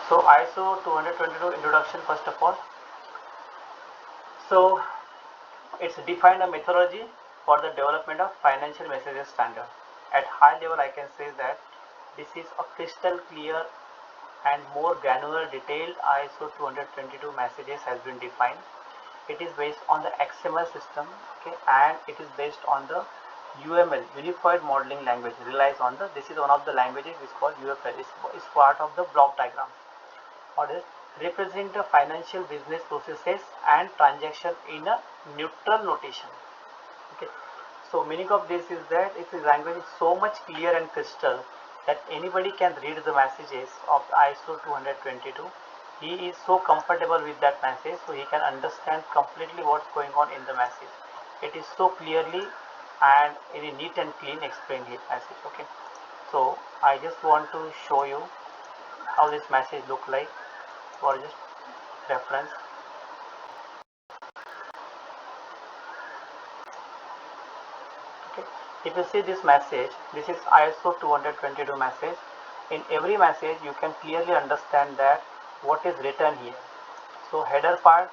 So ISO 222 introduction first of all. So it's defined a methodology for the development of financial messages standard. At high level, I can say that this is a crystal clear and more granular detailed ISO 222 messages has been defined. It is based on the XML system, okay, and it is based on the UML, Unified Modeling Language. Relies on the, this is one of the languages is called UFL. Is part of the block diagram. Or is represent the financial business processes and transaction in a neutral notation. Okay. So meaning of this is that its language is so much clear and crystal that anybody can read the messages of ISO 222. He is so comfortable with that message, so he can understand completely what's going on in the message. It is so clearly and in a neat and clean explained message. Okay. So I just want to show you how this message look like for just reference. Okay. If you see this message, this is ISO 222 message. In every message you can clearly understand that what is written here. So header part,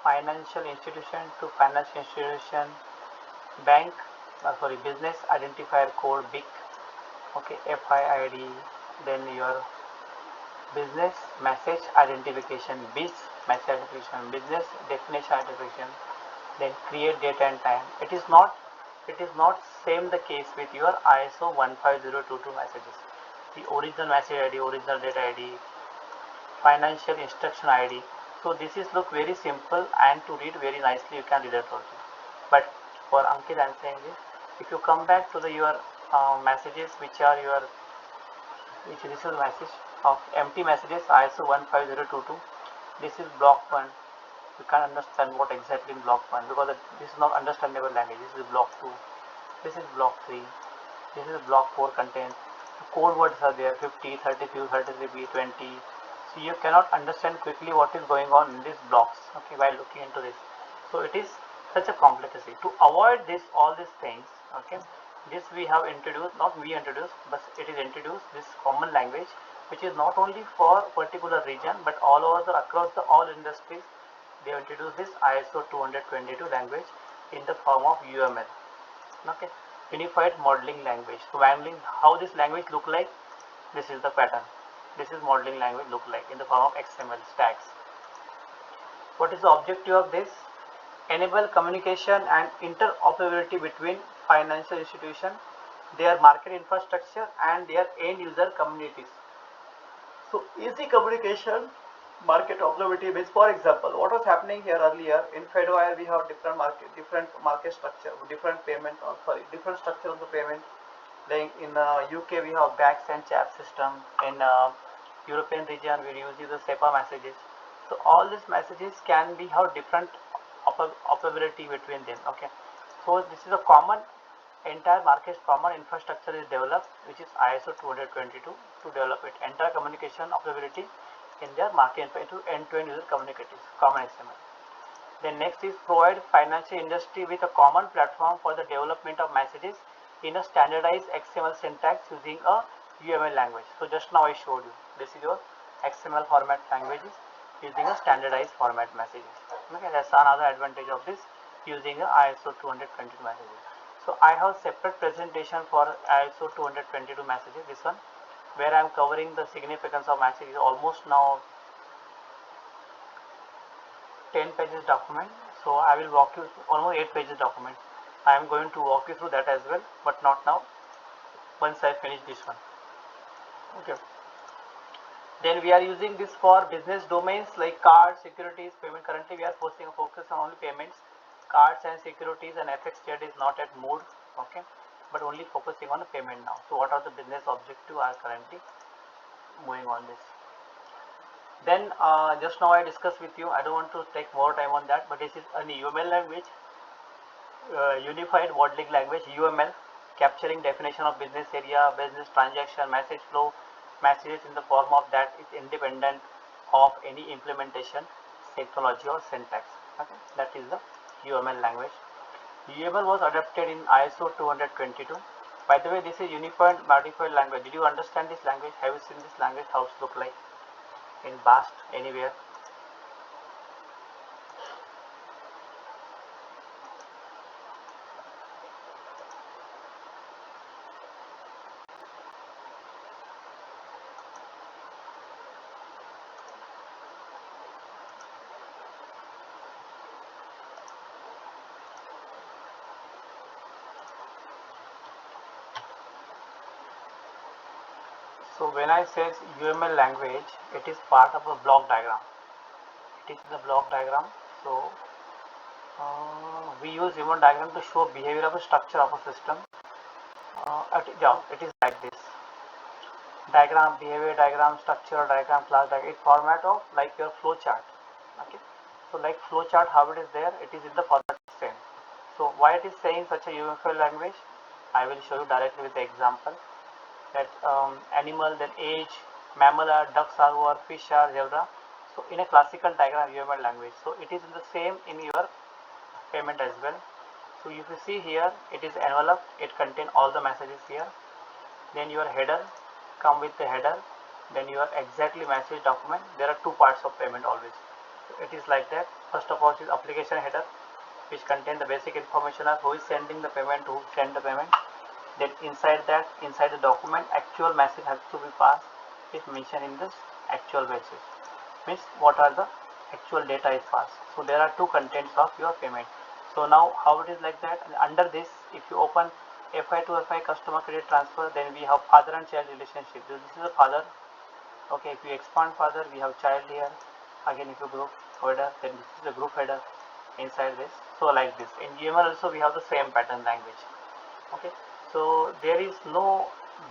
financial institution to financial institution, bank, business identifier code BIC, okay, FIID, then your business message identification, BIS message identification, business definition identification, then create date and time. It is not same the case with your ISO 15022 messages. The original message ID, original data ID, financial instruction ID. So this is look very simple and to read very nicely. You can read it also. But for Ankit, I am saying this. If you come back to the your messages, which are your this is the message of empty messages ISO 15022. This is block 1. You can't understand what exactly in block 1 because this is not understandable language. This is block 2. This is block 3. This is block 4 contains. The code words are there 50, 32, 33B, 20. So you cannot understand quickly what is going on in these blocks, okay, while looking into this. So it is such a complexity. To avoid this, all these things, okay, this we have introduced, not we introduced, but it is introduced this common language, which is not only for particular region, but all over the across the all industries. They have introduced this ISO 222 language in the form of UML, okay, Unified Modeling Language. So how this language look like? This is the pattern. This is modeling language look like in the form of XML stacks. What is the objective of this? Enable communication and interoperability between financial institutions, their market infrastructure, and their end user communities. So easy communication, market operability means, for example, what was happening here earlier in Fedwire, we have different market structure, different structure of the payment. Like in UK we have BACS and CHAP system. In European region we use the SEPA messages. So all these messages can be have different operability between them. Okay. So this is a common entire market common infrastructure is developed, which is ISO 222 to develop it. Entire communication operability in their market into end-to-end user communicatives, common XML. Then next is provide financial industry with a common platform for the development of messages in a standardized XML syntax using a UML language. So just now I showed you, this is your XML format languages using a standardized format messages. Okay, that's another advantage of this using a ISO 222 messages. So I have separate presentation for ISO 222 messages, this one, where I am covering the significance of messages, almost now 10 pages document. So I will walk you through almost 8 pages document. I am going to walk you through that as well, but not now, once I finish this one. Okay. Then we are using this for business domains like cards, securities, payment. Currently we are focus on only payments, cards and securities, and FX trade is not at mode, okay, but only focusing on the payment now. So what are the business objective are currently moving on this. Then just now I discussed with you, I don't want to take more time on that, but this is an UML language, Unified Modeling Language, UML, capturing definition of business area, business transaction, message flow, messages in the form of that is independent of any implementation, technology or syntax. Okay, that is the UML language. UML was adopted in ISO 222. By the way, this is Unified Modified Language. Did you understand this language? Have you seen this language? How it look like? in BAST anywhere. So when I say UML language, it is part of a block diagram. It is the block diagram. So we use human diagram to show behavior of a structure of a system. It is like this: diagram, behavior diagram, structure diagram, class diagram. It format of like your flow chart. Okay. So like flow chart, how it is there, it is in the format same. So why it is saying such a UML language? I will show you directly with the example. That animal, then age, mammal are, ducks are, or fish are, zebra. So in a classical diagram UML language, so it is in the same in your payment as well. So if you see here, it is envelope, it contains all the messages here. Then your header come with the header, then your exactly message document. There are two parts of payment always. So it is like that. First of all is application header, which contain the basic information of who is sending the payment, who send the payment. Then inside that, inside the document, actual message has to be passed, is mentioned in this actual message, means what are the actual data is passed. So there are two contents of your payment. So now how it is like that, and under this, if you open FI to FI customer credit transfer, then we have father and child relationship. This is the father. Okay, if you expand further, we have child here. Again, if you group header, then this is the group header inside this. So like this. In UML also we have the same pattern language. Okay, so there is no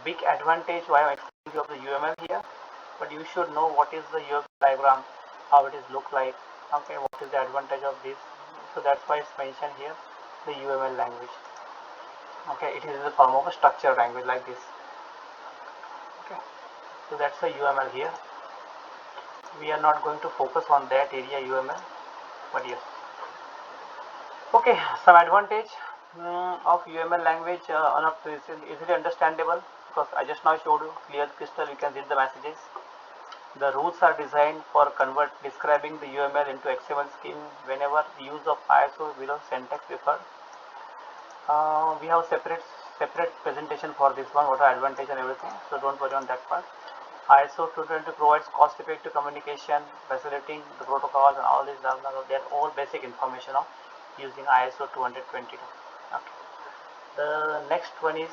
big advantage why I'm explaining you of the UML here, but you should know what is the UML diagram, how it is look like. Okay, what is the advantage of this? So that's why it's mentioned here, the UML language. Okay, it is in the form of a structured language like this. Okay, so that's the UML here. We are not going to focus on that area UML, but yes. Okay, some advantage of UML language is easily understandable, because I just now showed you clear crystal, you can read the messages. The rules are designed for describing the UML into XML scheme whenever the use of ISO below syntax preferred. We have separate presentation for this one, what are advantage and everything, so don't worry on that part. ISO200 provides cost-effective communication, facilitating the protocols and all these. They are all basic information of using ISO20022. Okay. The next one is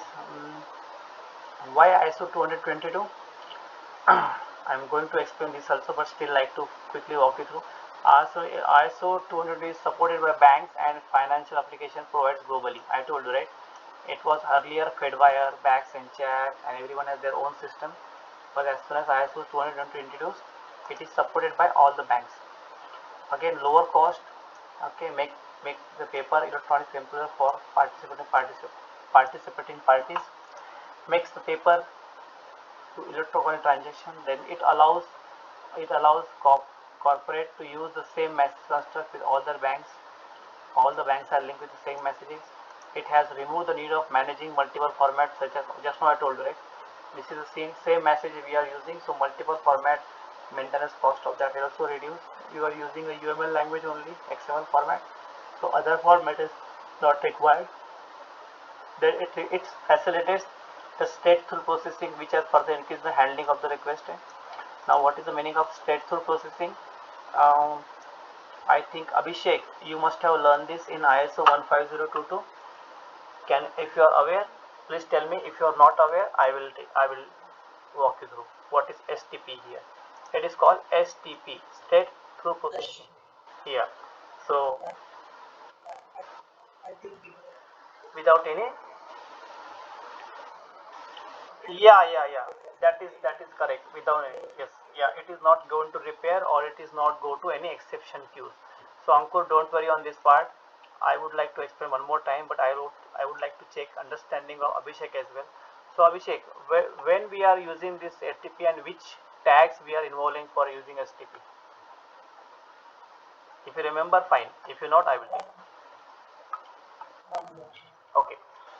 why ISO20022. I'm going to explain this also, but still like to quickly walk you through. So ISO200 is supported by banks and financial application providers globally. I told you, right? It was earlier Fedwire, Bax and Chat, and everyone has their own system. But as soon as ISO200 introduced, it is supported by all the banks. Again, lower cost. Okay, make the paper electronic simpler for participating parties. Makes the paper to electronic transaction. Then it allows corporate to use the same message construct with all their banks. All the banks are linked with the same messages. It has removed the need of managing multiple formats, such as just now I told you, right? This is the same message we are using, so multiple format maintenance cost of that is also reduced. You are using a UML language only, XML format, so other format is not required. Then it facilitates the stateful processing, which has further increased the handling of the request. Now, what is the meaning of stateful processing? I think Abhishek, you must have learned this in ISO 15022. If you are aware, please tell me. If you are not aware, I will walk you through what is STP here. It is called STP, state through processing. Yeah. So without any, yeah. That is correct. Without any, yes, yeah. It is not going to repair, or it is not go to any exception queues. So Ankur, don't worry on this part. I would like to explain one more time, but I would like to check understanding of Abhishek as well. So Abhishek, when we are using this STP and which tags we are involving for using STP? If you remember, fine. If you not, I will take. Okay.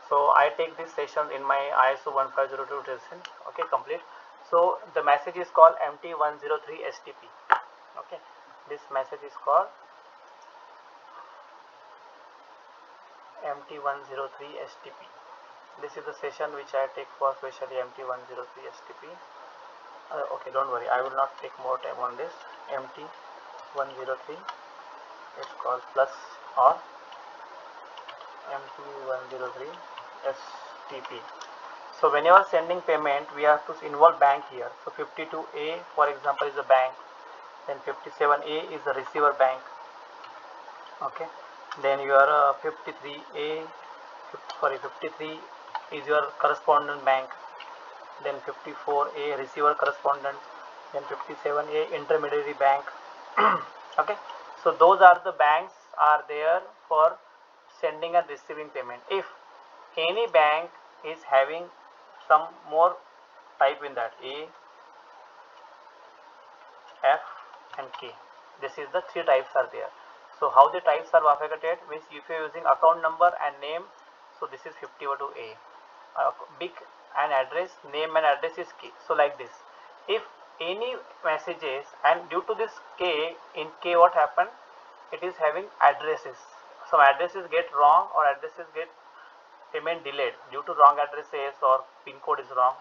So I take this session in my ISO 1502 session. Okay, complete. So So the message is called MT103 STP. Okay, this message is called MT103 STP. This is the session which I take for especially MT103 STP. Okay, don't worry, I will not take more time on this. MT103 is called plus or MT103 STP. So when you are sending payment, we have to involve bank here. So 52A, for example, is a bank. Then 57A is the receiver bank. Okay. Then your 53A, 53 is your correspondent bank. Then 54A receiver correspondent. Then 57A intermediary bank. Okay. So those are the banks are there for sending and receiving payment. If any bank is having some more type in that A, F and K, this is the three types are there. So how the types are bifurcated means if you are using account number and name, so this is 52A. Big and address, name and address is K. So like this, if any messages and due to this K, in K what happened, it is having addresses. Some addresses get wrong or addresses get payment delayed due to wrong addresses or pin code is wrong.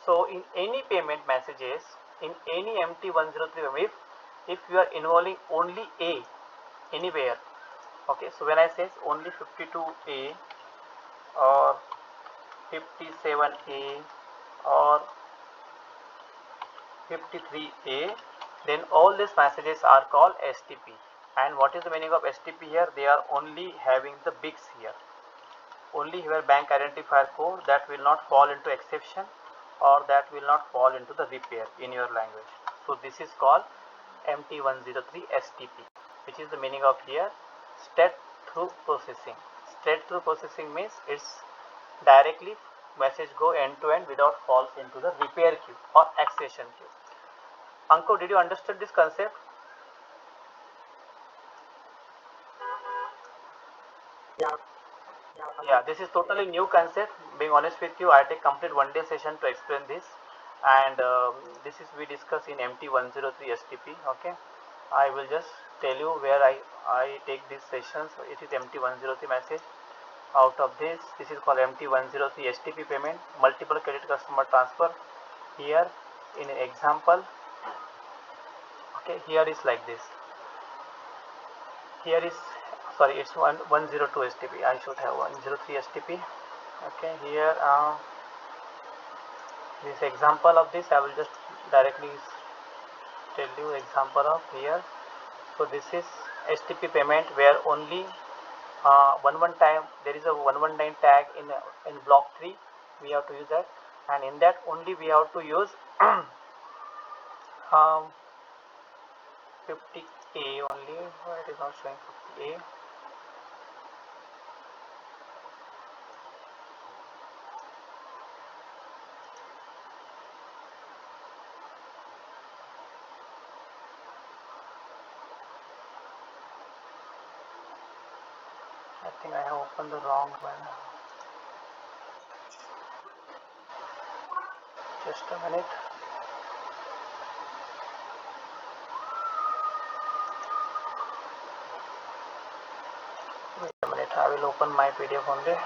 So in any payment messages, in any MT103, if you are involving only A anywhere, okay, so when I say only 52A or 57A or 53A, then all these messages are called STP. And what is the meaning of STP here? They are only having the bigs here. Only here bank identifier code that will not fall into exception or that will not fall into the repair in your language. So this is called MT103 STP, which is the meaning of here straight through processing. Straight through processing means it's directly message go end to end without falls into the repair queue or accession queue. Anko, did you understand this concept? Yeah, this is totally new concept. Being honest with you, I take complete 1 day session to explain this, and this is we discuss in MT103 STP. Okay, I will just tell you where I take these sessions. It is MT103 message. Out of this is called MT103 STP payment, multiple credit customer transfer. Here in an example, okay, here is like this. Here is, sorry, it's 102 STP. I should have 103 STP. Okay, here this example of this I will just directly tell you example of here. So this is STP payment where only one time there is a 119 tag in block 3. We have to use that, and in that only we have to use 50A only. Why it is not showing 50A? I think I have opened the wrong one. Just a minute. Wait a minute, I will open my PDF only.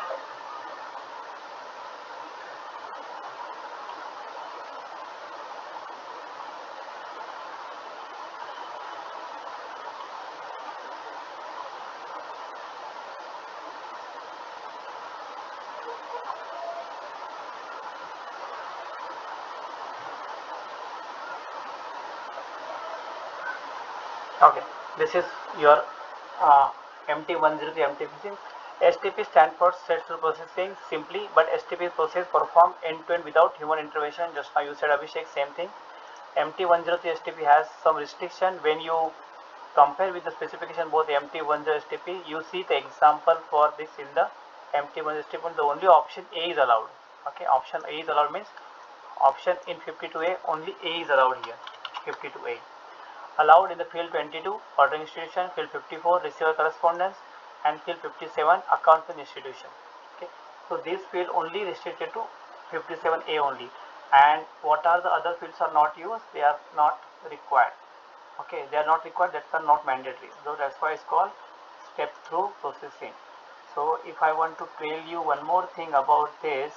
Okay, this is your MT103 MTP. STP stands for straight through processing simply, but STP process performed end to end without human intervention. Just now you said, Abhishek, same thing. MT103 STP has some restriction. When you compare with the specification both MT10 STP, you see the example for this in the MT10 STP. The only option A is allowed. Okay, option A is allowed means option in 52A only A is allowed here. 52A. Allowed in the field 22 ordering institution, field 54 receiver correspondence, and field 57 account with institution. Okay, so this field only restricted to 57A only. And what are the other fields are not used? They are not required. Okay, they are not required, that are not mandatory. So that's why it's called step through processing. So if I want to tell you one more thing about this,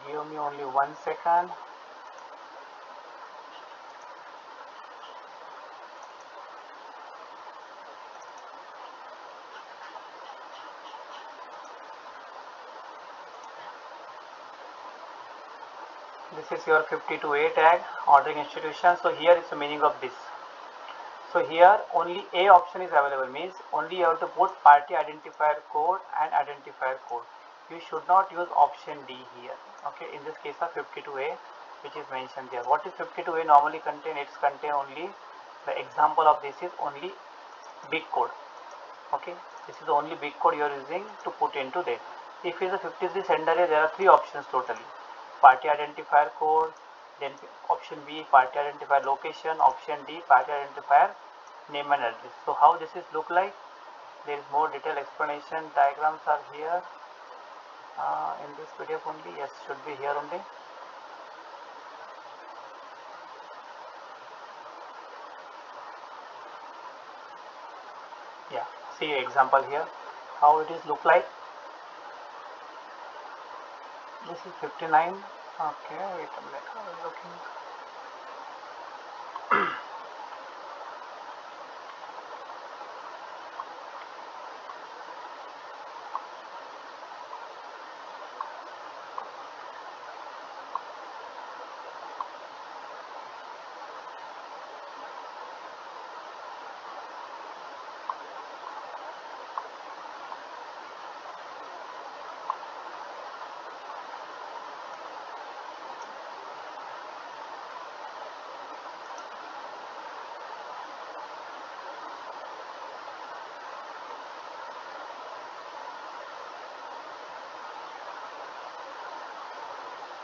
give me only 1 second. This is your 52A tag, ordering institution. So here is the meaning of this. So here only A option is available, means only you have to put party identifier code and identifier code. You should not use option D here. Okay, in this case of 52A, which is mentioned there. What is 52A normally contain? It's contain only, the example of this is only big code. Okay, this is the only big code you are using to put into there. If it is a 53 sender A, there are three options totally: party identifier code, then option B, party identifier location, option D, party identifier name and address. So how this is look like? There is more detailed explanation. Diagrams are here in this PDF only. Yes, should be here only. Yeah, see example here how it is look like. This is 59. Okay, wait a minute. I was looking.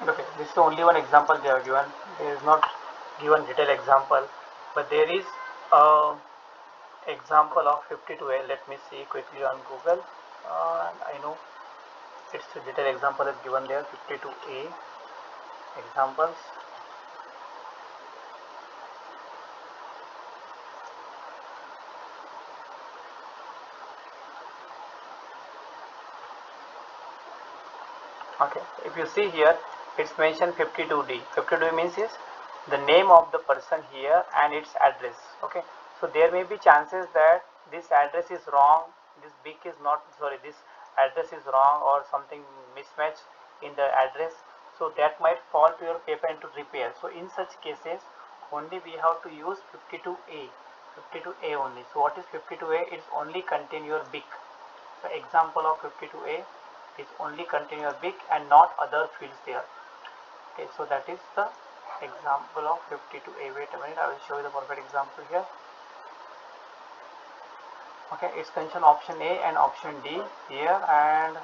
Okay, this is only one example they have given. There is not given detailed example, but there is a example of 52A. Let me see quickly on Google. I know its detailed example is given there. 52A examples. Okay, if you see here, it's mentioned 52D. 52D means is the name of the person here and its address. Okay, so there may be chances that this address is wrong, this big is not, sorry, this address is wrong or something mismatch in the address. So that might fall to your paper into repair. So in such cases, only we have to use 52A, 52A only. So what is 52A? It's only contain your big. The example of 52A is only contain your big and not other fields there. Okay, so that is the example of 52A. Wait a minute, I will show you the perfect example here. Okay, it's mentioned option A and option D here, and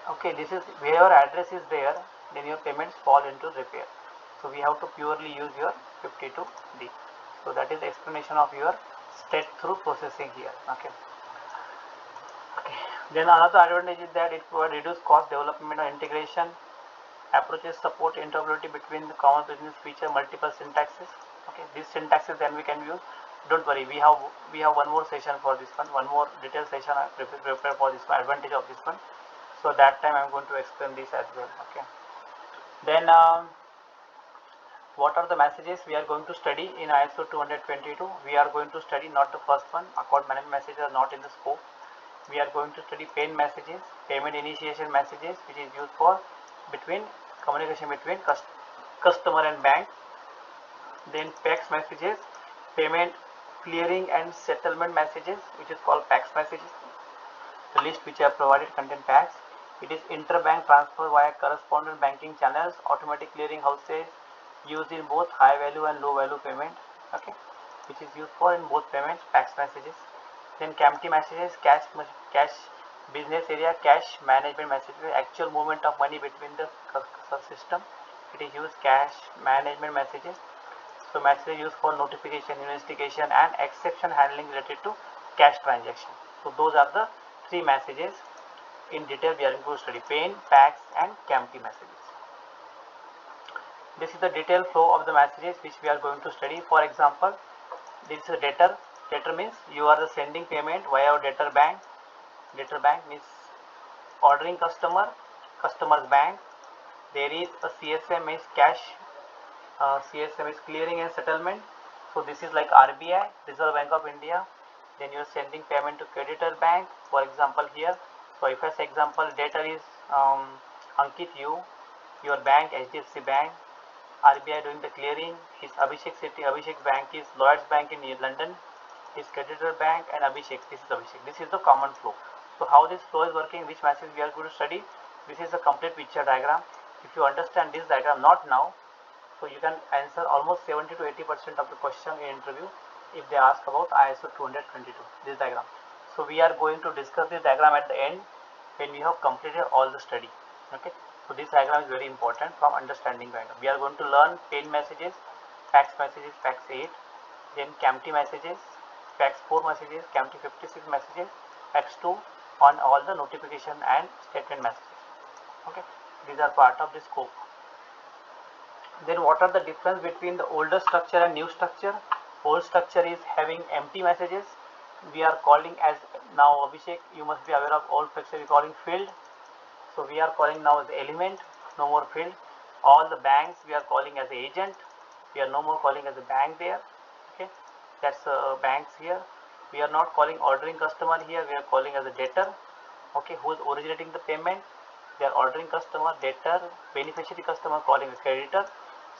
okay, this is where your address is there, then your payments fall into repair. So we have to purely use your 52D. So that is the explanation of your step through processing here. Okay. Then another advantage is that it provides reduced cost, development and integration, approaches support interoperability between the common business feature, multiple syntaxes. Okay, these syntaxes then we can use. Don't worry, we have one more session for this one more detailed session I prepare for this one, advantage of this one. So that time I'm going to explain this as well. Okay. Then what are the messages we are going to study in ISO 20022? We are going to study not the first one, account management messages are not in the scope. We are going to study payment messages, payment initiation messages, which is used for communication between customer and bank. Then Pax messages, payment clearing and settlement messages, which is called Pax messages. The list which I have provided contain Pax. It is interbank transfer via correspondent banking channels, automatic clearing houses, used in both high value and low value payment. Okay, which is used for in both payments, Pax messages. Then CAMT messages, cash business area, cash management messages, actual movement of money between the system. It is used cash management messages. So messages used for notification, investigation and exception handling related to cash transaction. So those are the three messages. in detail we are going to study PAIN, PAX and CAMT messages. This is the detailed flow of the messages which we are going to study. For example, this is a debtor. Debtor means you are sending payment via your debtor bank. Debtor bank means ordering customer, customer's bank. There is a CSM is cash. CSM is clearing and settlement. So this is like RBI, Reserve Bank of India. Then you are sending payment to creditor bank. For example here, so if I say example, debtor is Ankit, your bank HDFC Bank. RBI doing the clearing. His Abhishek City, Abhishek Bank is Lloyds Bank in London. His creditor bank and Abhishek. This is Abhishek. This is the common flow. So how this flow is working, which message we are going to study. This is a complete picture diagram. If you understand this diagram, not now, so you can answer almost 70 to 80% of the question in interview if they ask about ISO20022, this diagram. So we are going to discuss this diagram at the end when we have completed all the study. Okay. So this diagram is very important from understanding diagram. We are going to learn PAIN messages, PAX messages, PAX 8, then CAMT messages, PAX 4 messages, CAMT 56 messages, PAX 2 on all the notification and statement messages. Okay. These are part of the scope. Then what are the difference between the older structure and new structure? Old structure is having empty messages. We are calling as now Abhishek, you must be aware of old structure we are calling field. So we are calling now as element, no more field. All the banks we are calling as agent. We are no more calling as a bank there. Okay, that's banks here. We are not calling ordering customer here. We are calling as a debtor. Okay, who is originating the payment? They are ordering customer, debtor, beneficiary customer calling a creditor.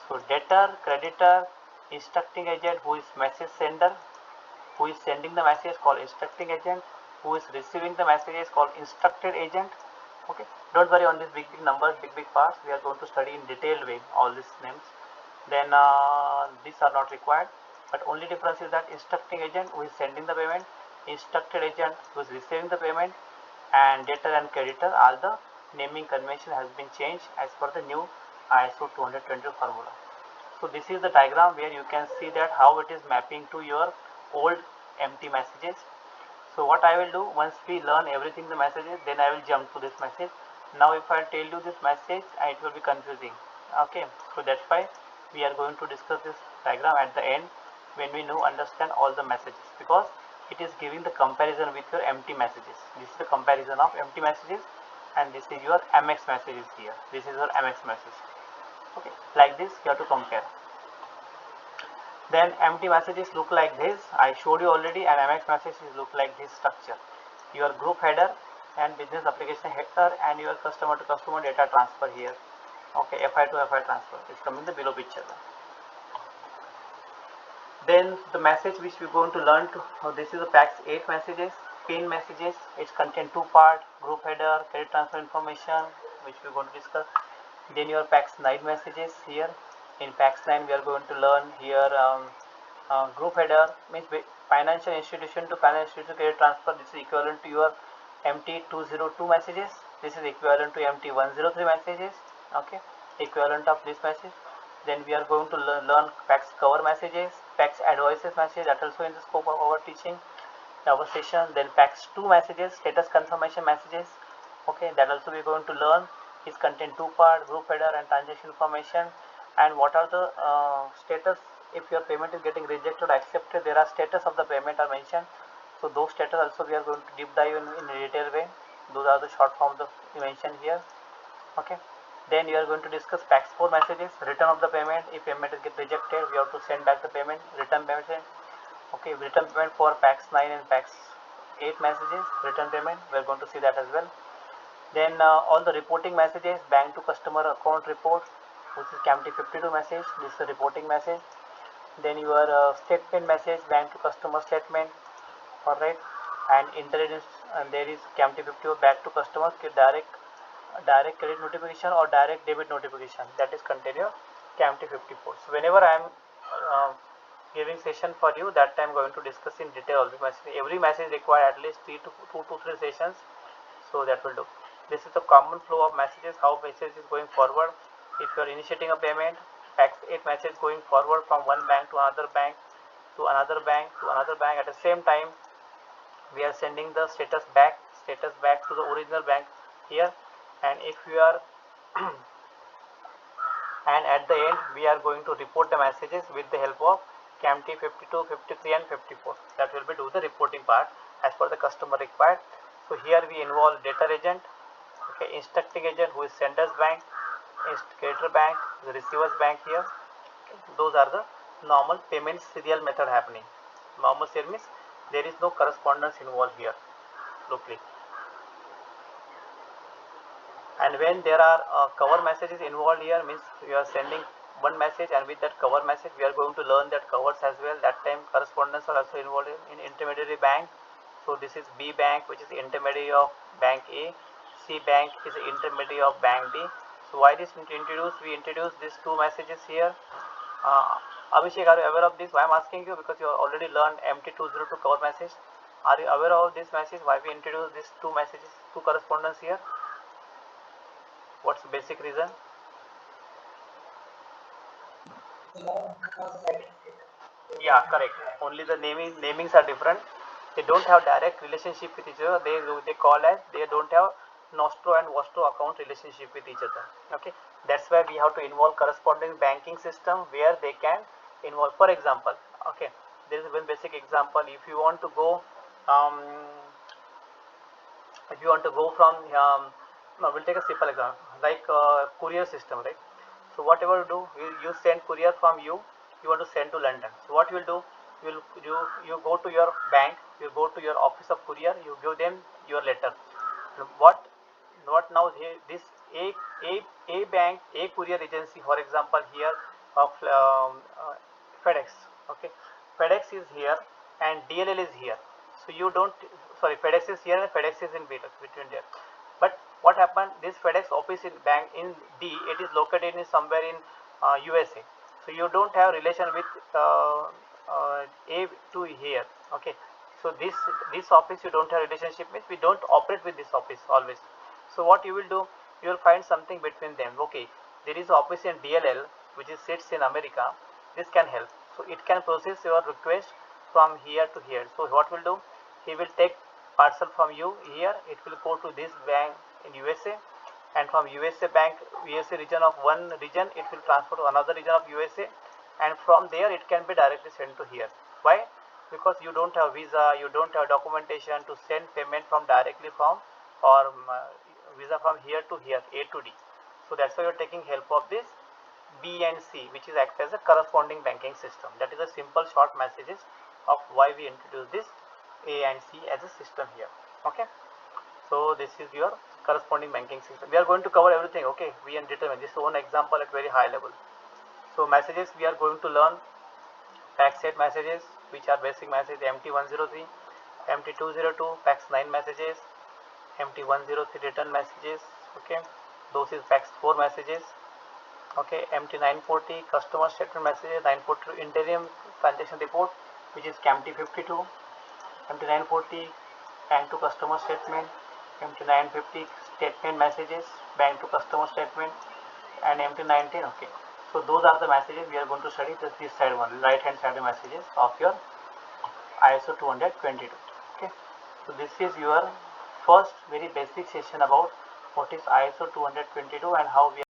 So debtor, creditor, instructing agent who is message sender, who is sending the message called instructing agent, who is receiving the message is called instructed agent. Okay, don't worry on these big numbers, big parts. We are going to study in detailed way all these names. Then these are not required, but only difference is that instructing agent who is sending the payment, instructed agent who is receiving the payment, and debtor and creditor, all the naming convention has been changed as per the new ISO 20022 formula. So this is the diagram where you can see that how it is mapping to your old empty messages. So what I will do, once we learn everything the messages, then I will jump to this message. Now if I tell you this message, it will be confusing. Okay, so that's why we are going to discuss this diagram at the end when we know understand all the messages, because it is giving the comparison with your empty messages. This is the comparison of empty messages, and this is your MX messages here. This is your MX message. Okay, like this you have to compare. Then empty messages look like this. I showed you already, and MX messages look like this structure. Your group header and business application header and your customer to customer data transfer here. Okay, FI to FI transfer is coming the below picture. Then the message which we're going to learn to, this is the PAX 8 messages, PAIN messages. It contains two parts, group header, credit transfer information, which we're going to discuss. Then your PAX 9 messages here. In PAX 9 we are going to learn here group header means financial institution to financial institution credit transfer. This is equivalent to your MT202 messages. This is equivalent to MT103 messages. Okay, equivalent of this message. Then we are going to learn PAX cover messages, PAX advices message, that also in the scope of our teaching, our session. Then PAX 2 messages, status confirmation messages. Okay, that also we are going to learn. It contain two parts, group header and transaction information. And what are the status if your payment is getting rejected or accepted? There are status of the payment are mentioned. So those status also we are going to deep dive in a detailed way. Those are the short forms of mentioned here. Okay. Then we are going to discuss PAX 4 messages, return of the payment. If payment is get rejected, we have to send back the payment, return payment. Okay, return payment for PAX 9 and PAX 8 messages, return payment. We are going to see that as well. Then all the reporting messages, bank to customer account report, which is CAMT 52 message. This is a reporting message. Then your statement message, bank to customer statement. Alright, and intelligence, and there is CAMT 54 back to customer direct credit notification or direct debit notification, that is contained your CAMT 54. So whenever I am giving session for you, that time I am going to discuss in detail all the message. Every message require at least 2 to 3 sessions, so that will do. This is the common flow of messages, how message is going forward. If you are initiating a payment, PAX 8 message going forward from one bank to another bank to another bank to another bank. At the same time, we are sending the status back to the original bank here, and if you are and at the end we are going to report the messages with the help of CAMT 52, 53 and 54. That will be do the reporting part as per the customer required. So here we involve data agent, okay, instructing agent who is senders bank, instigator bank, the receivers bank here. Okay. Those are the normal payment serial method happening. Normal serial means there is no correspondence involved here locally. And when there are cover messages involved here, means you are sending one message, and with that cover message we are going to learn that covers as well. That time correspondence are also involved in intermediary bank. So this is B bank, which is intermediary of bank A. C bank is intermediary of bank D. So why this we introduce these two messages here. Abhishek, are you aware of this? Why I'm asking you, because you already learned MT202 cover message. Are you aware of this message? Why we introduce these two messages, two correspondence here? What's the basic reason? Yeah, correct. Only the namings are different. They don't have direct relationship with each other. They call as they don't have nostro and vostro account relationship with each other. Okay, that's why we have to involve corresponding banking system where they can involve. For example, okay, there is a very basic example. If you want to go, um, if you want to go from, no, we'll take a simple example like courier system, right? So whatever you do, you send courier from you want to send to London. So what you will do, you go to your bank, you go to your office of courier, you give them your letter. What now here, this a a bank, a courier agency, for example here of FedEx, okay, FedEx is here and DLL is here. So you don't, sorry, FedEx is here and FedEx is in between there. But what happened, this FedEx office in bank in D, it is located in somewhere in USA. So you don't have relation with A to here, okay. So this office you don't have relationship with, we don't operate with this office always. So what you will do, you will find something between them. Okay, there is office in DLL which is sits in America. This can help. So it can process your request from here to here. So what will do, he will take parcel from you here, it will go to this bank in USA, and from USA bank, USA region of one region, it will transfer to another region of USA, and from there it can be directly sent to here. Why? Because you don't have visa, you don't have documentation to send payment from directly from, or visa from here to here, A to D. So that's why you're taking help of this B and C, which is act as a corresponding banking system. That is a simple short messages of why we introduce this A and C as a system here. Okay, so this is your corresponding banking system. We are going to cover everything. Okay, we and determine this is one example at very high level. So messages we are going to learn Pax set messages, which are basic message MT103, MT202, Pax 9 messages, MT103 return messages. Okay, those is Pax 4 messages. Okay, MT940 customer statement messages, 940 interim transaction report, which is CAMT 52, MT940 bank to customer statement, MT950 statement messages, bank to customer statement, and MT19. Okay, so those are the messages we are going to study. This side one, right hand side messages of your ISO 20022. Okay, so this is your first very basic session about what is ISO 222 and how we